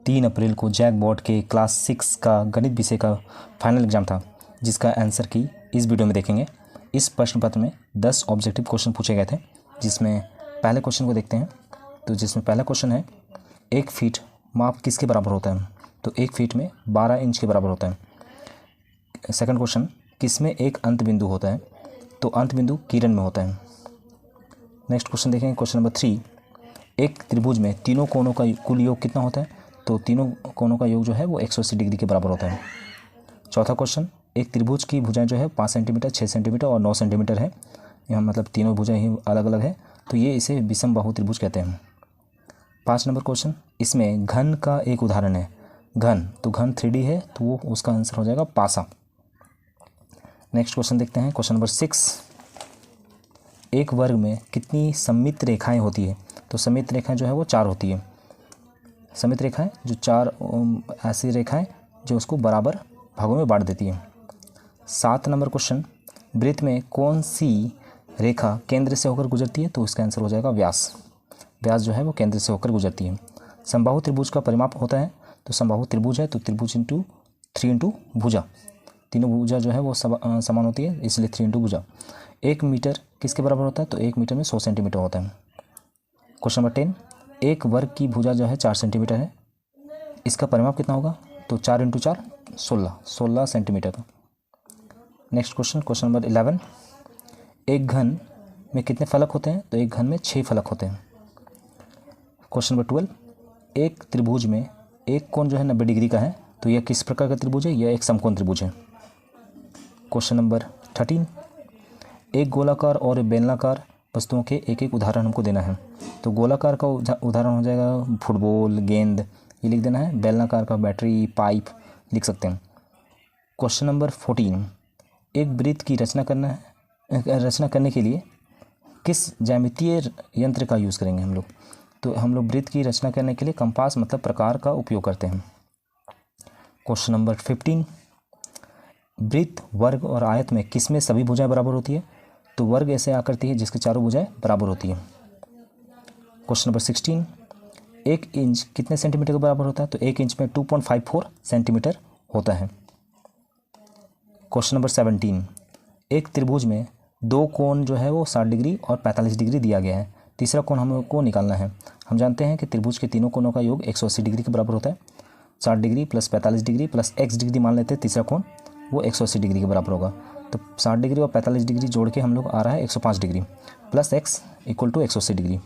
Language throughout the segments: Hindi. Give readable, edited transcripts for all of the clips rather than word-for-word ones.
3 अप्रैल को जैक बोर्ड के क्लास 6 का गणित विषय का फाइनल एग्जाम था, जिसका आंसर की इस वीडियो में देखेंगे। इस प्रश्न पत्र में 10 ऑब्जेक्टिव क्वेश्चन पूछे गए थे, जिसमें पहले क्वेश्चन को देखते हैं। तो जिसमें पहला क्वेश्चन है, 1 फीट माप किसके बराबर होता है? तो 1 फीट में 12 इंच के बराबर होता है। सेकंड क्वेश्चन, किसमें एक अंत बिंदु होता है? तो अंत बिंदु किरण में होता है। नेक्स्ट क्वेश्चन देखेंगे, क्वेश्चन नंबर 3, एक त्रिभुज में तीनों कोणों का कुल योग कितना होता है? तो तीनों कोणों का योग जो है वो 180 डिग्री के बराबर होता है। चौथा क्वेश्चन, एक त्रिभुज की भुजाएं जो है 5 सेंटीमीटर, 6 सेंटीमीटर और 9 सेंटीमीटर है। यहाँ मतलब तीनों भुजाएं ही अलग अलग है, तो ये इसे विषम बाहु त्रिभुज कहते हैं। 5 नंबर क्वेश्चन, इसमें घन का एक उदाहरण है। घन, तो घन 3D है, तो वो उसका आंसर हो जाएगा पासा। नेक्स्ट क्वेश्चन देखते हैं, क्वेश्चन नंबर 6, एक वर्ग में कितनी सममित रेखाएं होती है? तो सममित रेखाएं जो है वो 4 होती है। सममित रेखाएं जो 4 ऐसी रेखाएं जो उसको बराबर भागों में बांट देती है। 7 नंबर क्वेश्चन, वृत्त में कौन सी रेखा केंद्र से होकर गुजरती है? तो इसका आंसर हो जाएगा व्यास। व्यास जो है वो केंद्र से होकर गुजरती है। समबाहु त्रिभुज का परिमाप होता है, तो समबाहु त्रिभुज है तो त्रिभुज इंटू 3 इंटू भुजा, तीनों भुजा जो है वो समान होती है, इसलिए 3 इंटू भुजा। 1 मीटर किसके बराबर होता है? तो 1 मीटर में 100 सेंटीमीटर होता है। क्वेश्चन नंबर 10, एक वर्ग की भुजा जो है 4 सेंटीमीटर है, इसका परिमाप कितना होगा? तो 4 इंटू 4 16 सेंटीमीटर का। नेक्स्ट क्वेश्चन, क्वेश्चन नंबर 11, एक घन में कितने फलक होते हैं? तो एक घन में 6 फलक होते हैं। क्वेश्चन नंबर 12, एक त्रिभुज में एक कोण जो है 90 डिग्री का है, तो यह किस प्रकार का त्रिभुज है? यह एक समकोण त्रिभुज है। क्वेश्चन नंबर 13, एक गोलाकार और बेलनाकार वस्तुओं के एक एक उदाहरण हमको देना है। तो गोलाकार का उदाहरण हो जाएगा फुटबॉल, गेंद, ये लिख देना है। बेलनाकार का बैटरी, पाइप लिख सकते हैं। क्वेश्चन नंबर 14, एक वृत्त की रचना करने के लिए किस ज्यामितीय यंत्र का यूज़ करेंगे हम लोग? तो हम लोग वृत्त की रचना करने के लिए कंपास मतलब प्रकार का उपयोग करते हैं। क्वेश्चन नंबर 15, वृत्त, वर्ग और आयत में किसमें सभी भुजाएं बराबर होती है? तो वर्ग ऐसे आकृति है जिसके चारों भुजाएं बराबर होती है। क्वेश्चन नंबर 16, 1 इंच कितने सेंटीमीटर के बराबर होता है? तो 1 इंच में 2.54 सेंटीमीटर होता है। क्वेश्चन नंबर 17, एक त्रिभुज में 2 कोण जो है वो 60 डिग्री और 45 डिग्री दिया गया है, तीसरा कोण हम लोग को निकालना है। हम जानते हैं कि त्रिभुज के तीनों कोणों का योग 180 डिग्री के बराबर होता है। 60 degree plus 45 degree plus x degree मान लेते हैं, तीसरा कोण वो 180 डिग्री के बराबर होगा। तो 60 डिग्री और 45 डिग्री जोड़ के हम लोग आ रहा है 105 degree plus x equal to 180 degree.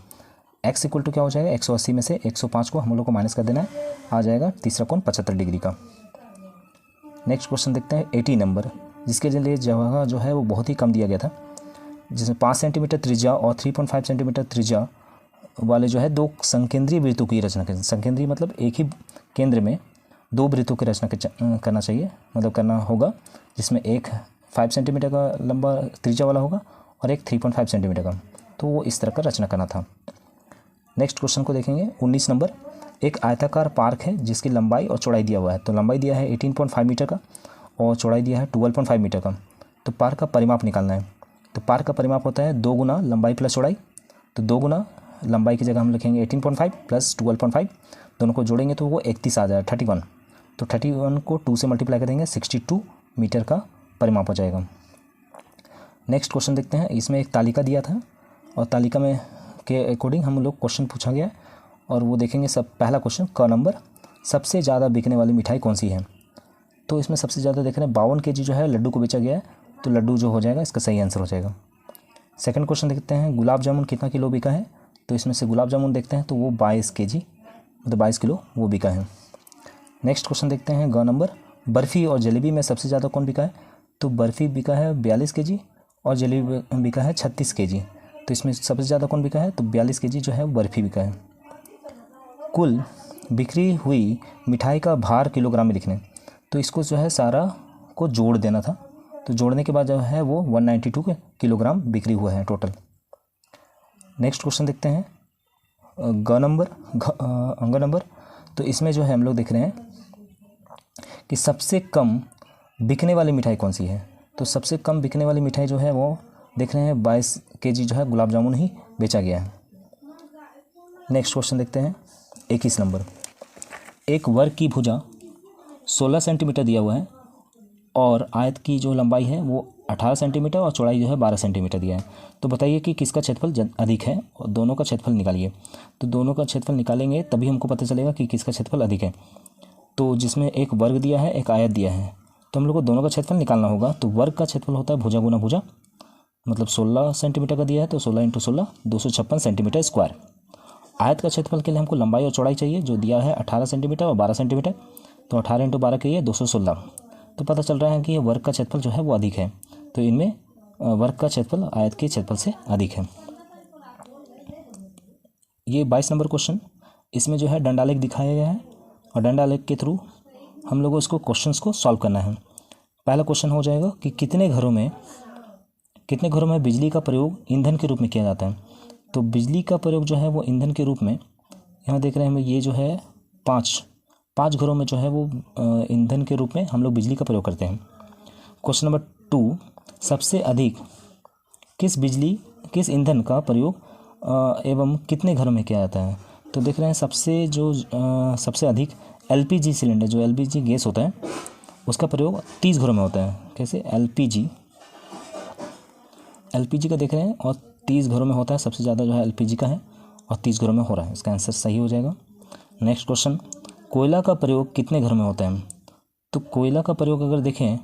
x equal to क्या हो जाएगा? 180 में से 105 को हम लोग को माइनस कर देना है, आ जाएगा तीसरा कोण 75 डिग्री का। नेक्स्ट क्वेश्चन देखते हैं 18 नंबर, जिसके लिए जगह जो है वो बहुत ही कम दिया गया था, जिसमें 5 सेंटीमीटर त्रिज्या और 3.5 सेंटीमीटर त्रिज्या वाले जो है 2 संकेंद्रीय वृत्तों की रचना करें। संकेंद्रीय मतलब एक ही केंद्र में 2 वृत्तों की रचना करना चाहिए, मतलब करना होगा, जिसमें एक 5 सेंटीमीटर का लंबा त्रिज्या वाला होगा और एक 3.5 सेंटीमीटर का, तो वो इस तरह का रचना करना था। नेक्स्ट क्वेश्चन को देखेंगे 19 नंबर, एक आयताकार पार्क है जिसकी लंबाई और चौड़ाई दिया हुआ है। तो लंबाई दिया है 18.5 मीटर का और चौड़ाई दिया है 12.5 मीटर का। तो पार्क का परिमाप निकालना है। तो पार्क का परिमाप होता है 2 गुना लंबाई प्लस चौड़ाई। तो 2 गुना लंबाई की जगह हम लिखेंगे 18.5 प्लस 12.5, दोनों को जोड़ेंगे तो वो 31 आ जाएगा, 31। तो 31 को 2 से मल्टीप्लाई करेंगे, 62 मीटर का परिमाप हो जाएगा। नेक्स्ट क्वेश्चन देखते हैं, इसमें एक तालिका दिया था और तालिका में के अकॉर्डिंग हम लोग क्वेश्चन पूछा गया और वो देखेंगे। सब पहला क्वेश्चन, क नंबर, सबसे ज़्यादा बिकने वाली मिठाई कौन सी है? तो इसमें सबसे ज़्यादा देख रहे हैं 52 kg जो है लड्डू को बेचा गया है, तो लड्डू जो हो जाएगा इसका सही आंसर हो जाएगा। सेकंड क्वेश्चन देखते हैं, गुलाब जामुन कितना किलो बिका है? तो इसमें से गुलाब जामुन देखते हैं तो वो 22 kg मतलब 22 किलो वो बिका है। नेक्स्ट क्वेश्चन देखते हैं, ग नंबर, बर्फ़ी और जलेबी में सबसे ज़्यादा कौन बिका है? तो बर्फ़ी बिका है 42 kg और जलेबी बिका है 36 kg। तो इसमें सबसे ज़्यादा कौन बिका है? तो 42 kg जो है वो बर्फ़ी बिका है। कुल बिक्री हुई मिठाई का भार किलोग्राम में लिखने, तो इसको जो है सारा को जोड़ देना था, तो जोड़ने के बाद जो है वो 192 किलोग्राम बिक्री हुआ है टोटल। नेक्स्ट क्वेश्चन देखते हैं, ग नंबर, तो इसमें जो है हम लोग देख रहे हैं कि सबसे कम बिकने वाली मिठाई कौन सी है? तो सबसे कम बिकने वाली मिठाई जो है वो देख रहे हैं 22 kg जो है गुलाब जामुन ही बेचा गया है। नेक्स्ट क्वेश्चन देखते हैं 21 नंबर, एक वर्ग की भुजा 16 सेंटीमीटर दिया हुआ है और आयत की जो लंबाई है वो 18 सेंटीमीटर और चौड़ाई जो है 12 सेंटीमीटर दिया है, तो बताइए कि किसका क्षेत्रफल अधिक है और दोनों का क्षेत्रफल निकालिए। तो दोनों का क्षेत्रफल निकालेंगे तभी हमको पता चलेगा कि किसका क्षेत्रफल अधिक है। तो जिसमें एक वर्ग दिया है, एक आयत दिया है, तो हम लोग को दोनों का क्षेत्रफल निकालना होगा। तो वर्ग का क्षेत्रफल होता है भुजा गुना भुजा, मतलब 16 सेंटीमीटर का दिया है तो 16 × 16 256 सेंटीमीटर स्क्वायर। आयत का क्षेत्रफल के लिए हमको लंबाई और चौड़ाई चाहिए, जो दिया है 18 सेंटीमीटर और 12 सेंटीमीटर, तो 18 × 12 के लिए 216। तो पता चल रहा है कि ये वर्ग का क्षेत्रफल जो है वो अधिक है, तो इनमें वर्ग का क्षेत्रफल आयत के क्षेत्रफल से अधिक है। ये 22 नंबर क्वेश्चन, इसमें जो है डंडालेख दिखाया गया है और डंडालेख के थ्रू हम लोगों को इसको क्वेश्चंस को सॉल्व करना है। पहला क्वेश्चन हो जाएगा कि कितने घरों में बिजली का प्रयोग ईंधन के रूप में किया जाता है। तो बिजली का प्रयोग जो है वो ईंधन के रूप में, यहाँ देख रहे हैं हम, ये जो है पाँच घरों में जो है वो ईंधन के रूप में हम लोग बिजली का प्रयोग करते हैं। क्वेश्चन नंबर 2, सबसे अधिक किस ईंधन का प्रयोग एवं कितने घरों में किया जाता है। तो देख रहे हैं सबसे अधिक एलपीजी सिलेंडर, जो एलपीजी गैस होता है, उसका प्रयोग 30 घरों में होता है। कैसे? एलपीजी का देख रहे हैं और 30 घरों में होता है, सबसे ज़्यादा जो है एलपीजी का है और 30 घरों में हो रहा है। इसका आंसर सही हो जाएगा। नेक्स्ट क्वेश्चन, कोयला का प्रयोग कितने घरों में होता है। तो कोयला का प्रयोग अगर देखें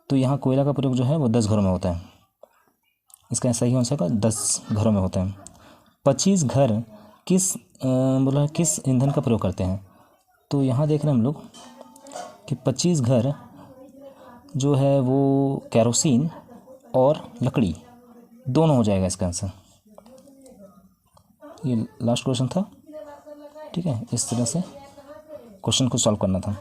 तो यहाँ कोयला का प्रयोग जो है वो 10 घरों में होता है। इसका सही आंसर का 10 घरों में होता है। 25 घर किस ईंधन का प्रयोग करते हैं। तो यहाँ देख रहे हैं हम लोग कि 25 घर जो है वो केरोसिन और लकड़ी दोनों हो जाएगा इसका आंसर। ये लास्ट क्वेश्चन था, ठीक है। इस तरह से क्वेश्चन को सॉल्व करना था।